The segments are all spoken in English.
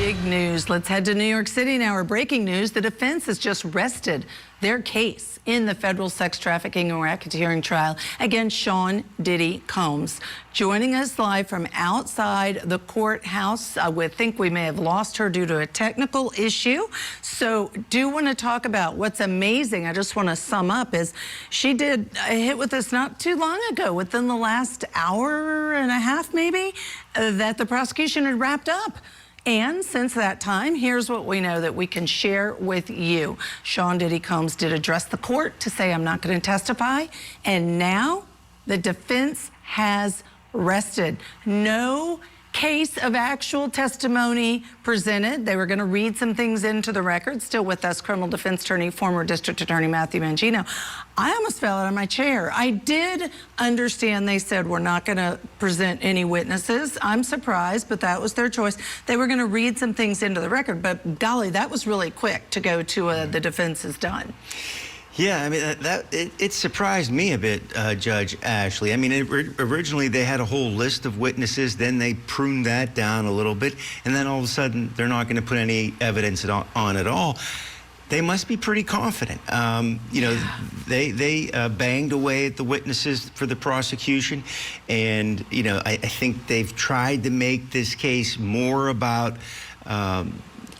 Big news. Let's head to New York City now. Our breaking news. The defense has just rested their case in the federal sex trafficking and racketeering trial against Sean Diddy Combs. Joining us live from outside the courthouse. I think we may have lost her due to a technical issue. So do want to talk about what's amazing. I just want to sum up is she did a hit with us not too long ago, within the last hour and a half maybe, that the prosecution had wrapped up. And since that time, here's what we know that we can share with you. Sean Diddy Combs did address the court to say, I'm not going to testify. And now the defense has rested. No case of actual testimony presented. They were going to read some things into the record. Still with us, criminal defense attorney, former district attorney Matthew Mangino. I almost fell out of my chair. I did understand they said we're not going to present any witnesses. I'm surprised, but that was their choice. They were going to read some things into the record, but golly, that was really quick to go to the defense is done. Yeah, I mean, it surprised me a bit, Judge Ashley. I mean, originally they had a whole list of witnesses, then they pruned that down a little bit, and then all of a sudden they're not going to put any evidence on at all. They must be pretty confident. You know, they banged away at the witnesses for the prosecution, and, you know, I think they've tried to make this case more about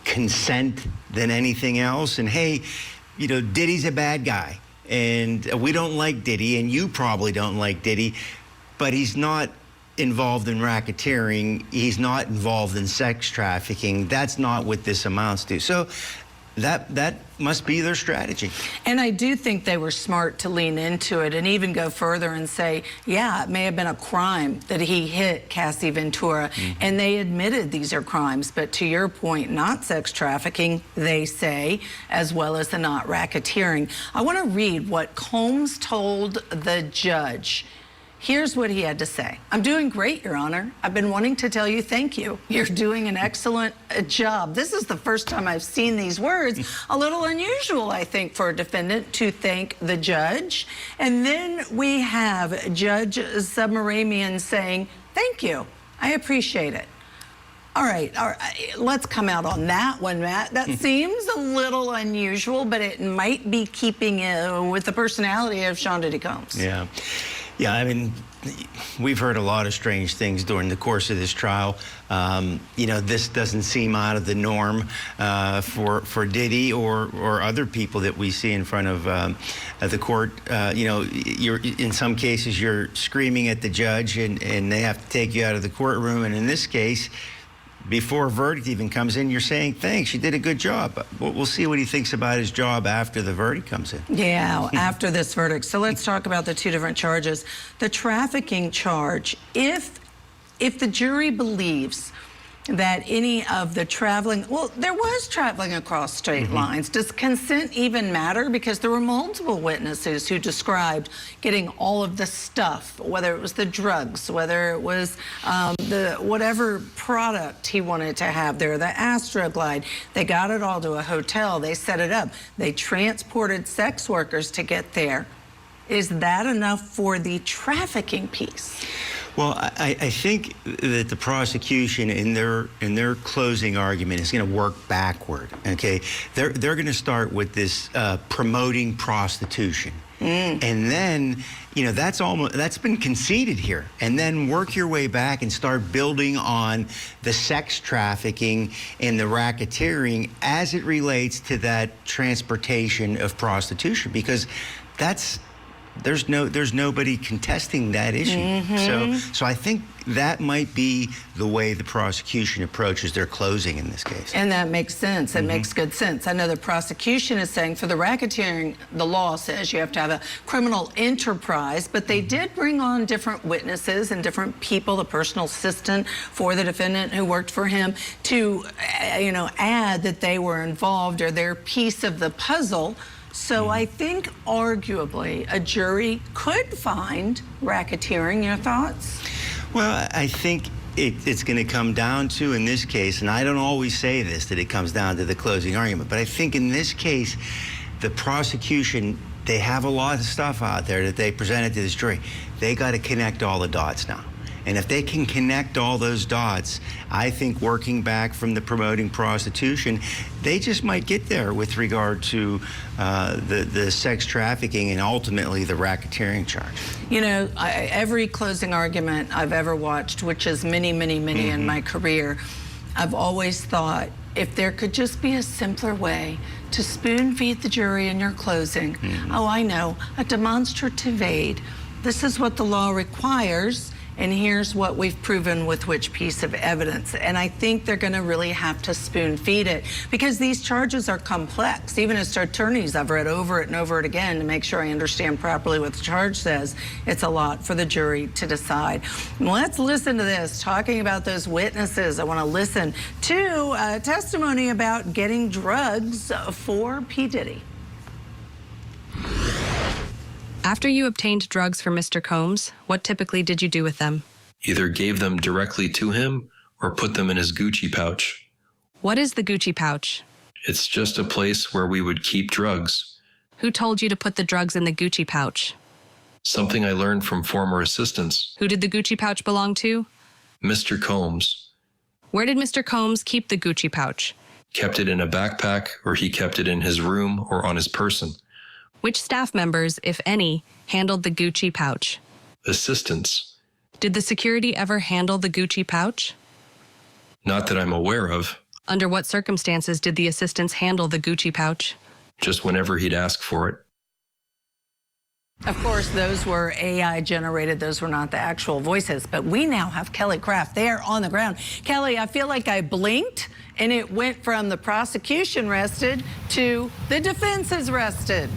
consent than anything else, and hey, you know, Diddy's a bad guy, and we don't like Diddy, and you probably don't like Diddy, but he's not involved in racketeering. He's not involved in sex trafficking. That's not what this amounts to. So that must be their strategy. And I do think they were smart to lean into it and even go further and say, yeah, it may have been a crime that he hit Cassie Ventura, and they admitted these are crimes, but to your point, not sex trafficking, they say, as well as the not racketeering. I want to read what Combs told the judge. Here's what he had to say. I'm doing great, Your Honor. I've been wanting to tell you thank you. You're doing an excellent job. This is the first time I've seen these words. A little unusual, I think, for a defendant to thank the judge. And then we have Judge Submaramian saying, thank you. I appreciate it. All right, let's come out on that one, Matt. That seems a little unusual, but it might be keeping with the personality of Sean Diddy Combs. Yeah. Yeah, I mean, we've heard a lot of strange things during the course of this trial. You know, this doesn't seem out of the norm for Diddy or other people that we see in front of the court. You know, in some cases you're screaming at the judge and they have to take you out of the courtroom. And in this case, before a verdict even comes in, you're saying, thanks, you did a good job. We'll see what he thinks about his job after the verdict comes in. Yeah, after this verdict. So let's talk about the two different charges. The trafficking charge, if the jury believes that any of the traveling, well, there was traveling across state lines. Does consent even matter? Because there were multiple witnesses who described getting all of the stuff, whether it was the drugs, whether it was the whatever product he wanted to have there, the Astroglide. They got it all to a hotel. They set it up. They transported sex workers to get there. Is that enough for the trafficking piece? Well, I think that the prosecution in their closing argument is going to work backward. Okay, they're going to start with this promoting prostitution, and then that's been conceded here, and then work your way back and start building on the sex trafficking and the racketeering as it relates to that transportation of prostitution, because there's nobody contesting that issue. So I think that might be the way the prosecution approaches their closing in this case. And that makes sense. It makes good sense. I know the prosecution is saying for the racketeering, the law says you have to have a criminal enterprise, but they did bring on different witnesses and different people, the personal assistant for the defendant who worked for him, to add that they were involved or their piece of the puzzle. So I think arguably a jury could find racketeering. Your thoughts? Well, I think it's going to come down to, in this case, and I don't always say this, that it comes down to the closing argument, but I think in this case, the prosecution, they have a lot of stuff out there that they presented to this jury. They got to connect all the dots now. And if they can connect all those dots, I think working back from the promoting prostitution, they just might get there with regard to the sex trafficking and ultimately the racketeering charge. You know, every closing argument I've ever watched, which is many, many, many in my career, I've always thought if there could just be a simpler way to spoon feed the jury in your closing. Oh, I know, a demonstrative aid. This is what the law requires, and here's what we've proven with which piece of evidence. And I think they're going to really have to spoon feed it because these charges are complex. Even as attorneys, I've read over it and over it again to make sure I understand properly what the charge says. It's a lot for the jury to decide. Let's listen to this, talking about those witnesses. I want to listen to testimony about getting drugs for P. Diddy. After you obtained drugs for Mr. Combs, what typically did you do with them? Either gave them directly to him or put them in his Gucci pouch. What is the Gucci pouch? It's just a place where we would keep drugs. Who told you to put the drugs in the Gucci pouch? Something I learned from former assistants. Who did the Gucci pouch belong to? Mr. Combs. Where did Mr. Combs keep the Gucci pouch? Kept it in a backpack, or he kept it in his room or on his person. Which staff members, if any, handled the Gucci pouch? Assistants. Did the security ever handle the Gucci pouch? Not that I'm aware of. Under what circumstances did the assistants handle the Gucci pouch? Just whenever he'd ask for it. Of course, those were AI generated. Those were not the actual voices. But we now have Kelly Craft there on the ground. Kelly, I feel like I blinked and it went from the prosecution rested to the defense is rested.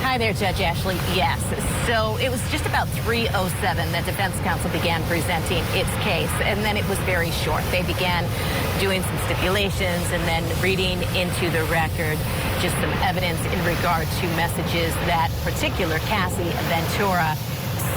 Hi there, Judge Ashley. Yes. So it was just about 3:07 that defense counsel began presenting its case, and then it was very short. They began doing some stipulations and then reading into the record just some evidence in regard to messages that particular Cassie Ventura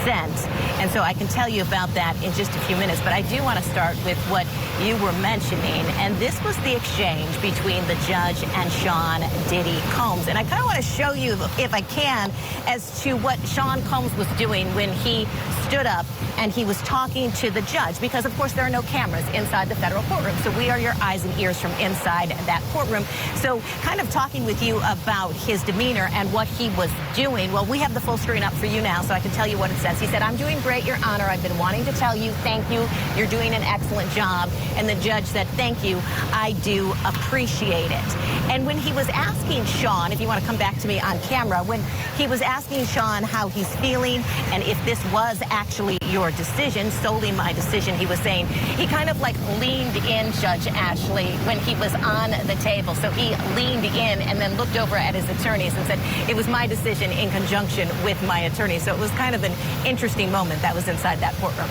sent. And so I can tell you about that in just a few minutes, but I do want to start with what you were mentioning, and this was the exchange between the judge and Sean Diddy Combs. And I kind of want to show you, if I can, as to what Sean Combs was doing when he stood up and he was talking to the judge, because of course there are no cameras inside the federal courtroom, so we are your eyes and ears from inside that courtroom. So kind of talking with you about his demeanor and what he was doing. Well, we have the full screen up for you now, so I can tell you what it says. He said, "I'm doing great, Your Honor. I've been wanting to tell you, thank you. You're doing an excellent job." And the judge said, "Thank you. I do appreciate it." And when he was asking Sean, if you want to come back to me on camera, when he was asking Sean how he's feeling and if this was actually your decision, solely my decision, he was saying, he kind of like leaned in, Judge Ashley, when he was on the table. So he leaned in and then looked over at his attorneys and said, "It was my decision in conjunction with my attorney." So it was kind of an interesting moment that was inside that courtroom.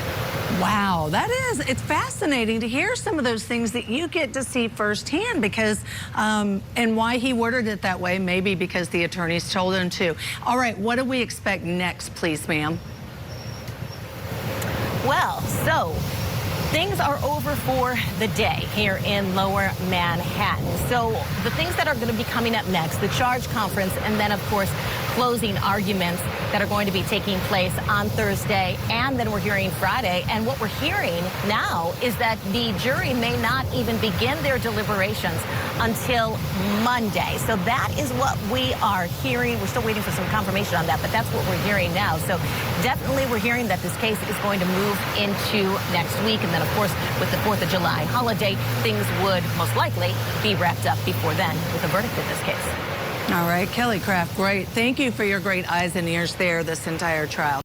Wow, it's fascinating to hear some of those things that you get to see firsthand because, and why he worded it that way, maybe because the attorneys told him to. All right, what do we expect next, please, ma'am? Well, so things are over for the day here in Lower Manhattan. So the things that are going to be coming up next, the charge conference, and then, of course, closing arguments that are going to be taking place on Thursday, and then we're hearing Friday. And what we're hearing now is that the jury may not even begin their deliberations until Monday. So that is what we are hearing. We're still waiting for some confirmation on that, but that's what we're hearing now. So definitely we're hearing that this case is going to move into next week. And then, of course, with the 4th of July holiday, things would most likely be wrapped up before then with a verdict in this case. All right, Kelly Craft, great. Thank you for your great eyes and ears there this entire trial.